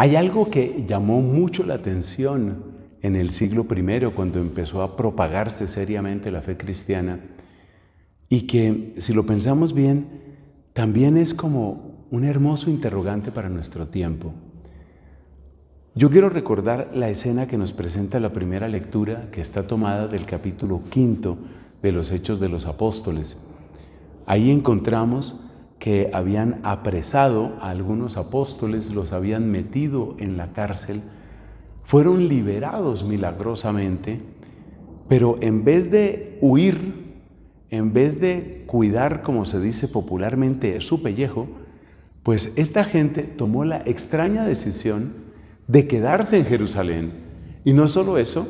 Hay algo que llamó mucho la atención en el siglo I, cuando empezó a propagarse seriamente la fe cristiana, y que, si lo pensamos bien, también es como un hermoso interrogante para nuestro tiempo. Yo quiero recordar la escena que nos presenta la primera lectura, que está tomada del capítulo 5 de los Hechos de los Apóstoles. Ahí encontramos que habían apresado a algunos apóstoles, los habían metido en la cárcel, fueron liberados milagrosamente, pero en vez de huir, en vez de cuidar, como se dice popularmente, su pellejo, pues esta gente tomó la extraña decisión de quedarse en Jerusalén. Y no solo eso,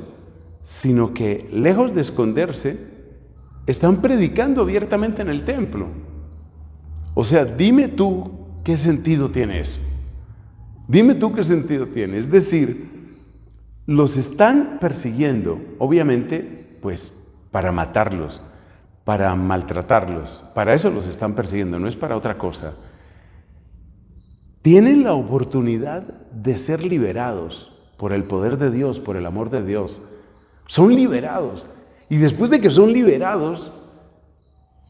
sino que lejos de esconderse, están predicando abiertamente en el templo. O sea, dime tú qué sentido tiene eso. Dime tú qué sentido tiene. Es decir, los están persiguiendo, obviamente, pues para matarlos, para maltratarlos. Para eso los están persiguiendo, no es para otra cosa. Tienen la oportunidad de ser liberados por el poder de Dios, por el amor de Dios. Son liberados. Y después de que son liberados,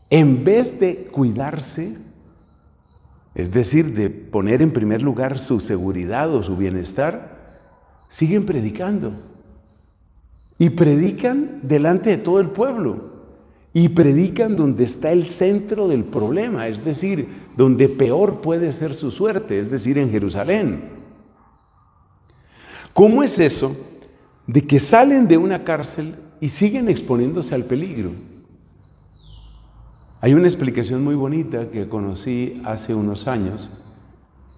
en vez de cuidarse, es decir, de poner en primer lugar su seguridad o su bienestar, siguen predicando. Y predican delante de todo el pueblo. Y predican donde está el centro del problema, es decir, donde peor puede ser su suerte, es decir, en Jerusalén. ¿Cómo es eso de que salen de una cárcel y siguen exponiéndose al peligro? Hay una explicación muy bonita que conocí hace unos años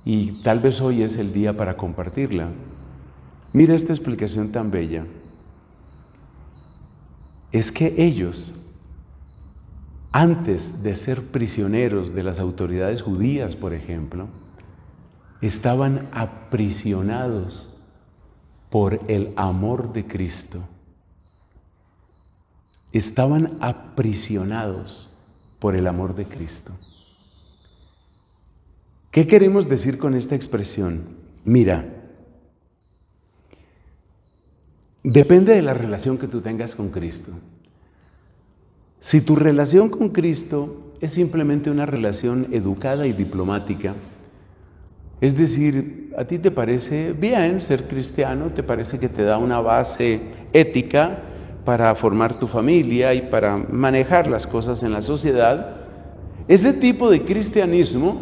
y tal vez hoy es el día para compartirla. Mira esta explicación tan bella. Es que ellos, antes de ser prisioneros de las autoridades judías, por ejemplo, estaban aprisionados por el amor de Cristo. Estaban aprisionados por el amor de Cristo. ¿Qué queremos decir con esta expresión? Mira, depende de la relación que tú tengas con Cristo. Si tu relación con Cristo es simplemente una relación educada y diplomática, es decir, a ti te parece bien ser cristiano, te parece que te da una base ética para formar tu familia y para manejar las cosas en la sociedad, ese tipo de cristianismo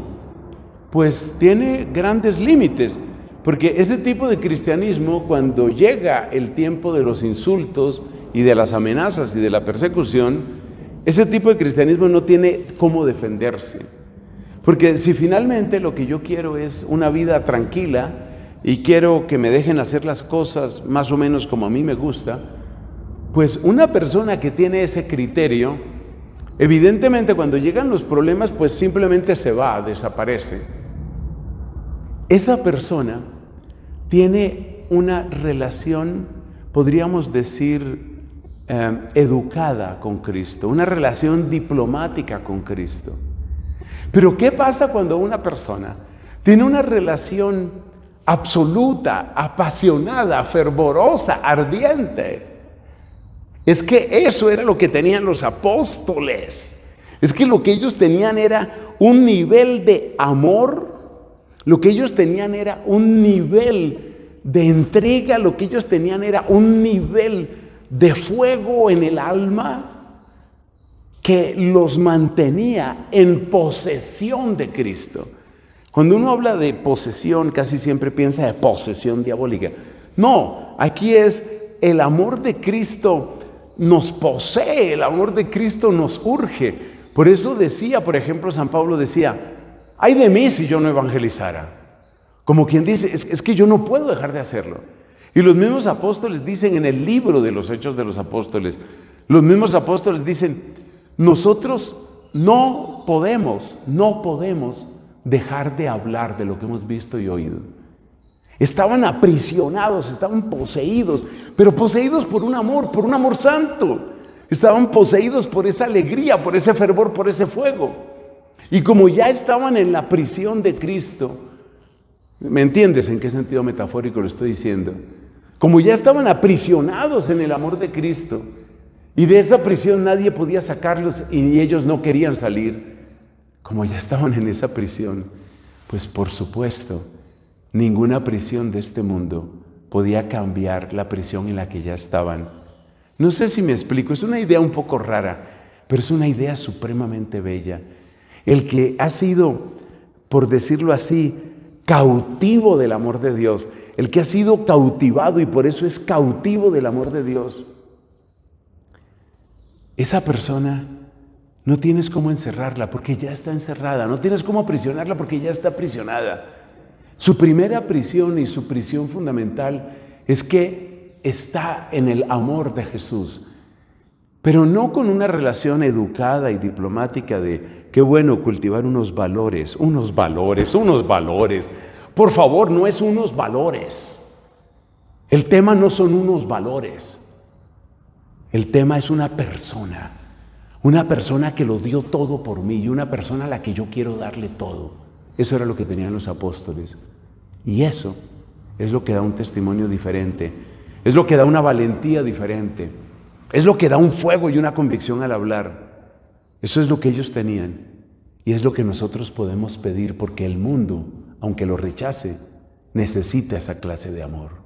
pues tiene grandes límites, porque ese tipo de cristianismo, cuando llega el tiempo de los insultos y de las amenazas y de la persecución, ese tipo de cristianismo no tiene cómo defenderse. Porque si finalmente lo que yo quiero es una vida tranquila y quiero que me dejen hacer las cosas más o menos como a mí me gusta, pues una persona que tiene ese criterio, evidentemente cuando llegan los problemas, pues simplemente se va, desaparece. Esa persona tiene una relación, podríamos decir, educada con Cristo, una relación diplomática con Cristo. Pero ¿qué pasa cuando una persona tiene una relación absoluta, apasionada, fervorosa, ardiente? Es que eso era lo que tenían los apóstoles. Es que lo que ellos tenían era un nivel de amor, lo que ellos tenían era un nivel de entrega, lo que ellos tenían era un nivel de fuego en el alma que los mantenía en posesión de Cristo. Cuando uno habla de posesión, casi siempre piensa de posesión diabólica. No, aquí es el amor de Cristo nos posee, el amor de Cristo nos urge. Por eso decía, por ejemplo, San Pablo decía, ay de mí si yo no evangelizara. Como quien dice, es que yo no puedo dejar de hacerlo. Y los mismos apóstoles dicen en el libro de los Hechos de los Apóstoles, los mismos apóstoles dicen, nosotros no podemos dejar de hablar de lo que hemos visto y oído. Estaban aprisionados, estaban poseídos, pero poseídos por un amor santo. Estaban poseídos por esa alegría, por ese fervor, por ese fuego. Y como ya estaban en la prisión de Cristo, ¿Me entiendes en qué sentido metafórico lo estoy diciendo? Como ya estaban aprisionados en el amor de Cristo, y de esa prisión nadie podía sacarlos y ellos no querían salir, como ya estaban en esa prisión, pues por supuesto, ninguna prisión de este mundo podía cambiar la prisión en la que ya estaban. No sé si me explico, es una idea un poco rara, pero es una idea supremamente bella. El que ha sido, por decirlo así, cautivo del amor de Dios, el que ha sido cautivado y por eso es cautivo del amor de Dios, esa persona no tienes cómo encerrarla porque ya está encerrada, no tienes cómo aprisionarla porque ya está aprisionada. Su primera prisión y su prisión fundamental es que está en el amor de Jesús, pero no con una relación educada y diplomática de qué bueno cultivar unos valores. Por favor, no es unos valores. El tema no son unos valores. El tema es una persona que lo dio todo por mí y una persona a la que yo quiero darle todo. Eso era lo que tenían los apóstoles. Y eso es lo que da un testimonio diferente, es lo que da una valentía diferente, es lo que da un fuego y una convicción al hablar. Eso es lo que ellos tenían y es lo que nosotros podemos pedir porque el mundo, aunque lo rechace, necesita esa clase de amor.